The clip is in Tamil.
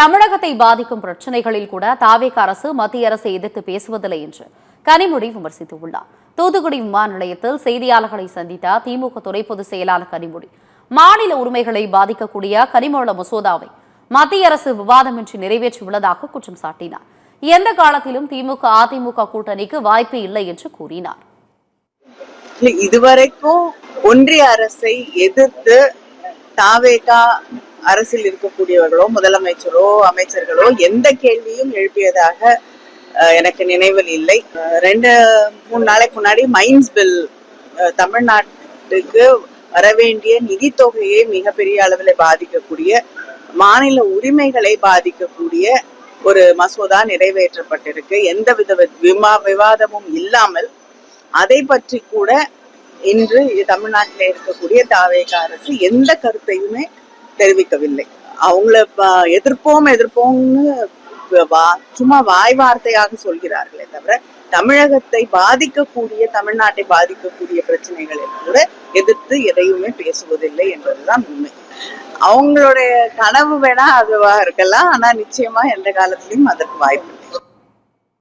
தமிழகத்தை பாதிக்கும் பிரச்சினைகளில் கூட தாவேக அரசு மத்திய அரசை எதிர்த்து பேசுவதில்லை என்று கனிமொழி விமர்சித்துள்ளார். தூத்துக்குடி விமான நிலையத்தில் செய்தியாளர்களை சந்தித்த திமுக துணை பொதுச் செயலாளர் கனிமொழி, மாநில உரிமைகளை பாதிக்கக்கூடிய கனிமவள மசோதாவை மத்திய அரசு விவாதமின்றி நிறைவேற்றியுள்ளதாக குற்றம் சாட்டினார். எந்த காலத்திலும் திமுக அதிமுக கூட்டணிக்கு வாய்ப்பு இல்லை என்று கூறினார். இதுவரைக்கும் ஒன்றிய அரசை எதிர்த்து தாவேகா அரசில் இருக்கக்கூடியவர்களோ முதலமைச்சரோ அமைச்சர்களோ எந்த கேள்வியும் எழுப்பியதாக எனக்கு நினைவில் இல்லை. 2-3 நாளைக்கு முன்னாடி மைன்ஸ் பில் தமிழ்நாட்டுக்கு வரவேண்டிய நிதித்தொகையை மிகப்பெரிய அளவில் பாதிக்கக்கூடிய, மாநில உரிமைகளை பாதிக்கக்கூடிய ஒரு மசோதா நிறைவேற்றப்பட்டிருக்கு. எந்தவித விவாதமும் இல்லாமல் அதை பற்றி கூட இன்று தமிழ்நாட்டில் இருக்கக்கூடிய தாவேகா அரசு எந்த கருத்தையுமே தெரிவிக்கவில்லை. அவங்கள எதிர்ப்போம்னு சும்மா வாய் வார்த்தையாக சொல்கிறார்களே தவிர தமிழகத்தை பாதிக்கக்கூடிய, தமிழ்நாட்டை பாதிக்கக்கூடிய பிரச்சனைகளை கூட எதிர்த்து எதையுமே பேசுவதில்லை என்பதுதான் உண்மை. அவங்களுடைய கனவு வேணா அதுவா இருக்கலாம், ஆனா நிச்சயமா எந்த காலத்திலையும் அதற்கு வாய்ப்பு